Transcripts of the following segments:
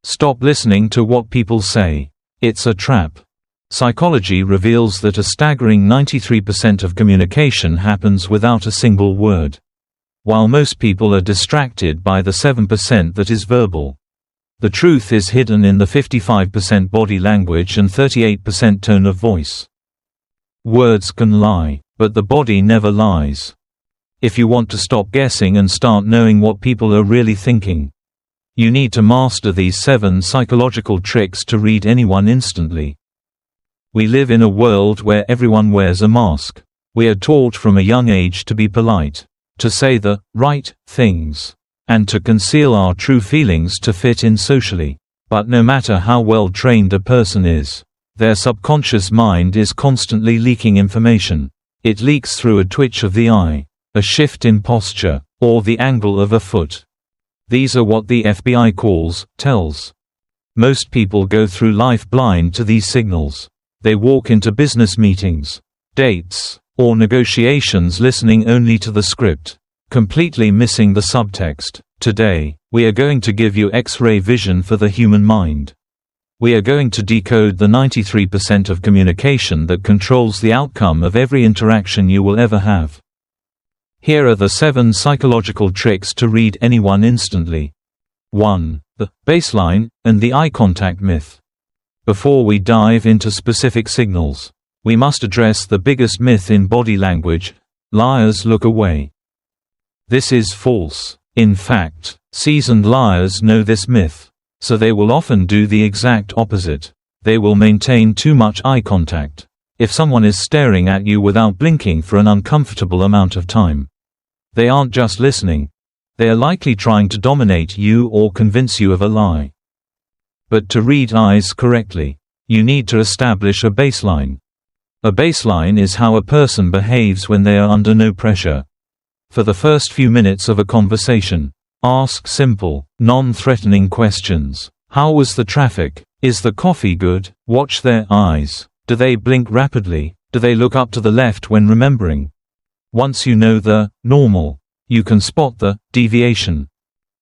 Stop listening to what people say. It's a trap. Psychology reveals that a staggering 93% of communication happens without a single word. While most people are distracted by the 7% that is verbal. The truth is hidden in the 55% body language and 38% tone of voice. Words can lie, but the body never lies. If you want to stop guessing and start knowing what people are really thinking, you need to master these 7 psychological tricks to read anyone instantly. We live in a world where everyone wears a mask. We are taught from a young age to be polite, to say the right things, and to conceal our true feelings to fit in socially. But no matter how well trained a person is, their subconscious mind is constantly leaking information. It leaks through a twitch of the eye, a shift in posture, or the angle of a foot. These are what the FBI calls tells. Most people go through life blind to these signals. They walk into business meetings, dates, or negotiations listening only to the script, completely missing the subtext. Today, we are going to give you X-ray vision for the human mind. We are going to decode the 93% of communication that controls the outcome of every interaction you will ever have. Here are the 7 psychological tricks to read anyone instantly. 1. The baseline and the eye contact myth. Before we dive into specific signals, we must address the biggest myth in body language: liars look away. This is false. In fact, seasoned liars know this myth, so they will often do the exact opposite. They will maintain too much eye contact. If someone is staring at you without blinking for an uncomfortable amount of time, they aren't just listening. They are likely trying to dominate you or convince you of a lie. But to read eyes correctly, you need to establish a baseline. A baseline is how a person behaves when they are under no pressure. For the first few minutes of a conversation, ask simple, non-threatening questions. How was the traffic? Is the coffee good? Watch their eyes. Do they blink rapidly? Do they look up to the left when remembering? Once you know the normal, you can spot the deviation.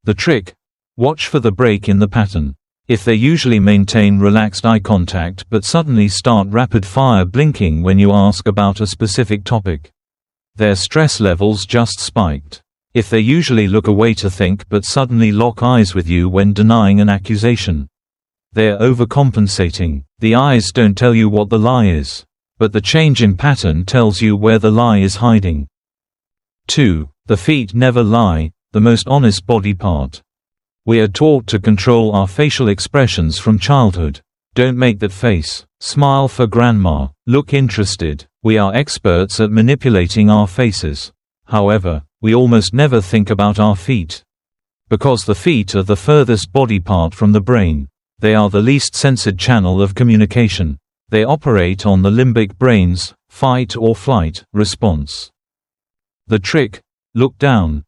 The trick: watch for the break in the pattern. If they usually maintain relaxed eye contact but suddenly start rapid-fire blinking when you ask about a specific topic, their stress levels just spiked. If they usually look away to think but suddenly lock eyes with you when denying an accusation, they're overcompensating. The eyes don't tell you what the lie is, but the change in pattern tells you where the lie is hiding. 2. The feet never lie, the most honest body part. We are taught to control our facial expressions from childhood. Don't make that face. Smile for grandma. Look interested. We are experts at manipulating our faces. However, we almost never think about our feet. Because the feet are the furthest body part from the brain. They are the least censored channel of communication. They operate on the limbic brain's fight or flight response. The trick: look down.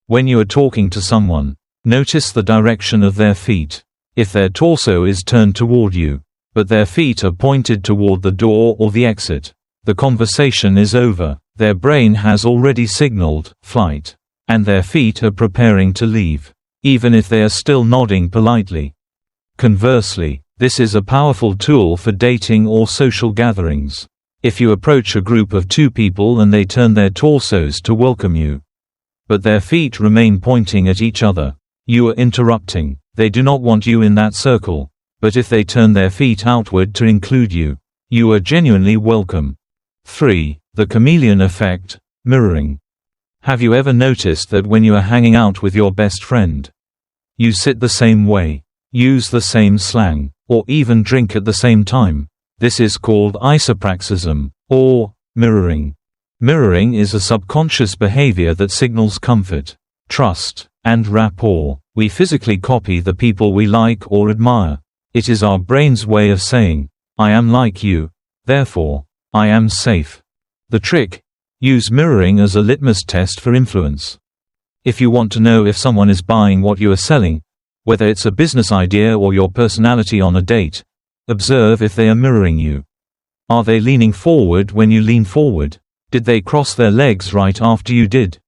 When you are talking to someone, notice the direction of their feet. If their torso is turned toward you, but their feet are pointed toward the door or the exit, the conversation is over. Their brain has already signaled flight, and their feet are preparing to leave, even if they are still nodding politely. Conversely, this is a powerful tool for dating or social gatherings. If you approach a group of 2 people and they turn their torsos to welcome you, but their feet remain pointing at each other, you are interrupting. They do not want you in that circle. But if they turn their feet outward to include you, you are genuinely welcome. 3. The chameleon effect, mirroring. Have you ever noticed that when you are hanging out with your best friend, you sit the same way, use the same slang, or even drink at the same time? This is called isopraxism, or mirroring. Mirroring is a subconscious behavior that signals comfort, trust, and rapport. We physically copy the people we like or admire. It is our brain's way of saying, I am like you, therefore, I am safe. The trick: use mirroring as a litmus test for influence. If you want to know if someone is buying what you are selling, whether it's a business idea or your personality on a date, observe if they are mirroring you. Are they leaning forward when you lean forward? Did they cross their legs right after you did?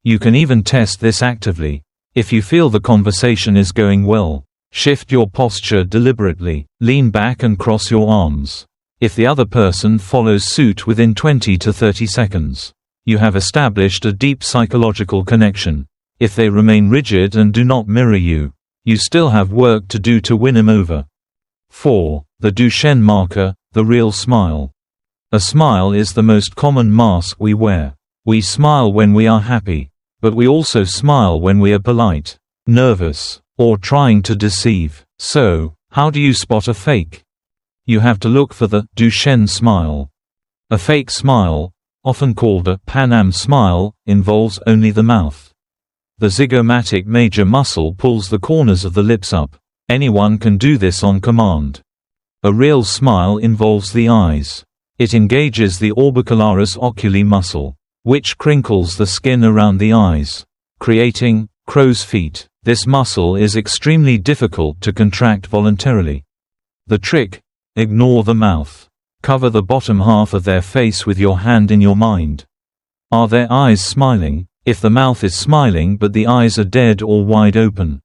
You can even test this actively. If you feel the conversation is going well, Shift your posture deliberately, lean back and cross your arms. If the other person follows suit within 20 to 30 seconds, you have established a deep psychological connection. If they remain rigid and do not mirror you, you still have work to do to win them over. 4. The Duchenne marker, the real smile. A smile is the most common mask we wear. We smile when we are happy, but we also smile when we are polite, nervous, or trying to deceive. So, how do you spot a fake? You have to look for the Duchenne smile. A fake smile, often called a Pan-Am smile, involves only the mouth. The zygomatic major muscle pulls the corners of the lips up. Anyone can do this on command. A real smile involves the eyes. It engages the orbicularis oculi muscle, which crinkles the skin around the eyes, creating crow's feet. This muscle is extremely difficult to contract voluntarily. The trick: ignore the mouth. Cover the bottom half of their face with your hand in your mind. Are their eyes smiling? If the mouth is smiling but the eyes are dead or wide open,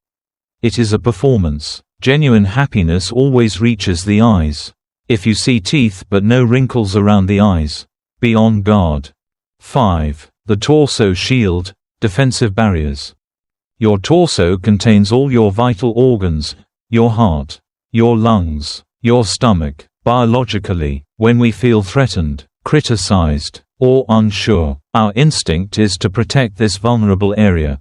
it is a performance. Genuine happiness always reaches the eyes. If you see teeth but no wrinkles around the eyes, be on guard. 5. The torso shield, defensive barriers. Your torso contains all your vital organs, your heart, your lungs, your stomach. Biologically, when we feel threatened, criticized, or unsure, our instinct is to protect this vulnerable area.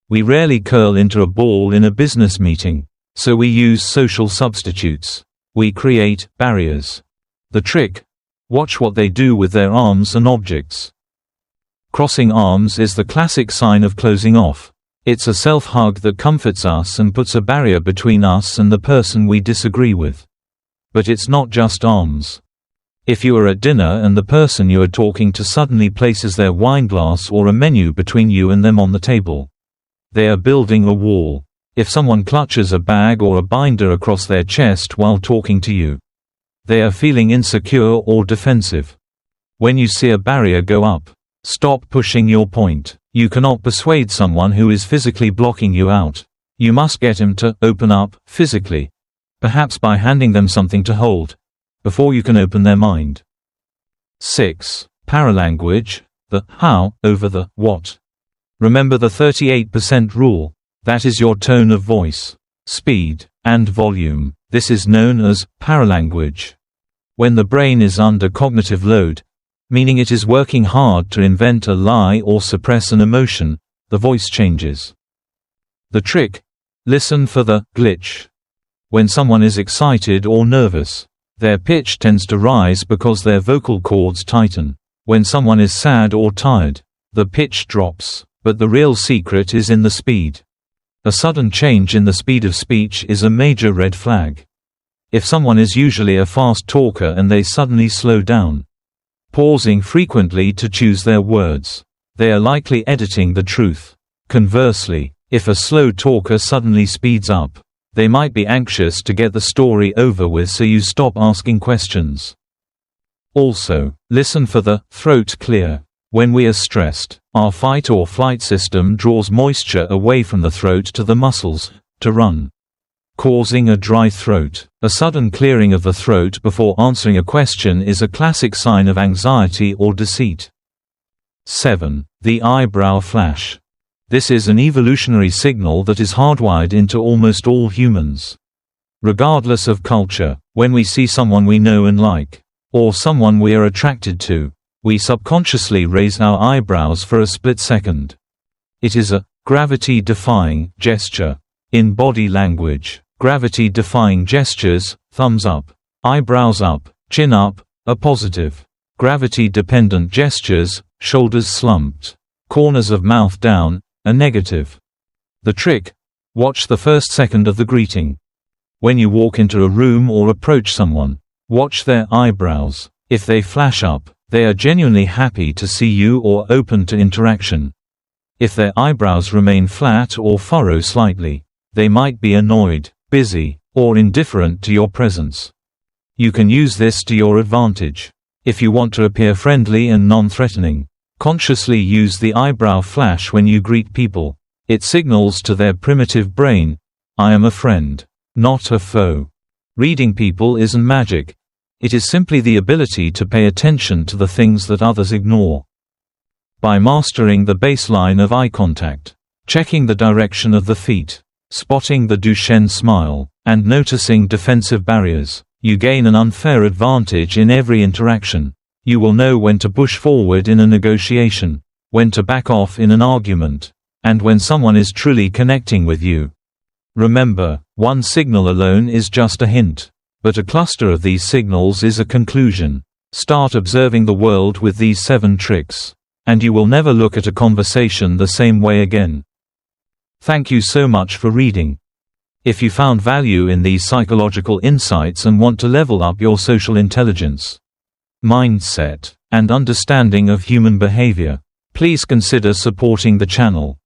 We rarely curl into a ball in a business meeting, so we use social substitutes. We create barriers. The trick: watch what they do with their arms and objects. Crossing arms is the classic sign of closing off. It's a self-hug that comforts us and puts a barrier between us and the person we disagree with. But it's not just arms. If you are at dinner and the person you are talking to suddenly places their wineglass or a menu between you and them on the table, they are building a wall. If someone clutches a bag or a binder across their chest while talking to you, they are feeling insecure or defensive. When you see a barrier go up, stop pushing your point. You cannot persuade someone who is physically blocking you out. You must get him to open up physically, perhaps by handing them something to hold, before you can open their mind. 6. Paralanguage, the how over the what. Remember the 38% rule. That is your tone of voice, speed, and volume. This is known as paralanguage. When the brain is under cognitive load, meaning it is working hard to invent a lie or suppress an emotion, the voice changes. The trick: listen for the glitch. When someone is excited or nervous, their pitch tends to rise because their vocal cords tighten. When someone is sad or tired, the pitch drops, but the real secret is in the speed. A sudden change in the speed of speech is a major red flag. If someone is usually a fast talker and they suddenly slow down, pausing frequently to choose their words, they are likely editing the truth. Conversely, if a slow talker suddenly speeds up, they might be anxious to get the story over with, so you stop asking questions. Also, listen for the throat clear. When we are stressed, our fight or flight system draws moisture away from the throat to the muscles to run, causing a dry throat. A sudden clearing of the throat before answering a question is a classic sign of anxiety or deceit. 7. The eyebrow flash. This is an evolutionary signal that is hardwired into almost all humans. Regardless of culture, when we see someone we know and like, or someone we are attracted to, we subconsciously raise our eyebrows for a split second. It is a gravity-defying gesture. In body language, gravity-defying gestures, thumbs up, eyebrows up, chin up, are positive. Gravity-dependent gestures, shoulders slumped, corners of mouth down, are negative. The trick: watch the first second of the greeting. When you walk into a room or approach someone, watch their eyebrows. If they flash up, they are genuinely happy to see you or open to interaction. If their eyebrows remain flat or furrow slightly, they might be annoyed, busy, or indifferent to your presence. You can use this to your advantage. If you want to appear friendly and non-threatening, consciously use the eyebrow flash when you greet people. It signals to their primitive brain, "I am a friend." not a foe. Reading people isn't magic. It is simply the ability to pay attention to the things that others ignore. By mastering the baseline of eye contact, checking the direction of the feet, spotting the Duchenne smile, and noticing defensive barriers, you gain an unfair advantage in every interaction. You will know when to push forward in a negotiation, when to back off in an argument, and when someone is truly connecting with you. Remember, one signal alone is just a hint, but a cluster of these signals is a conclusion. Start observing the world with these 7 tricks, and you will never look at a conversation the same way again. Thank you so much for reading. If you found value in these psychological insights and want to level up your social intelligence, mindset, and understanding of human behavior, please consider supporting the channel.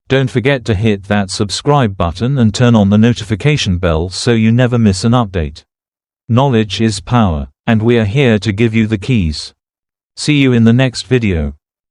Don't forget to hit that subscribe button and turn on the notification bell so you never miss an update. Knowledge is power, and we are here to give you the keys. See you in the next video.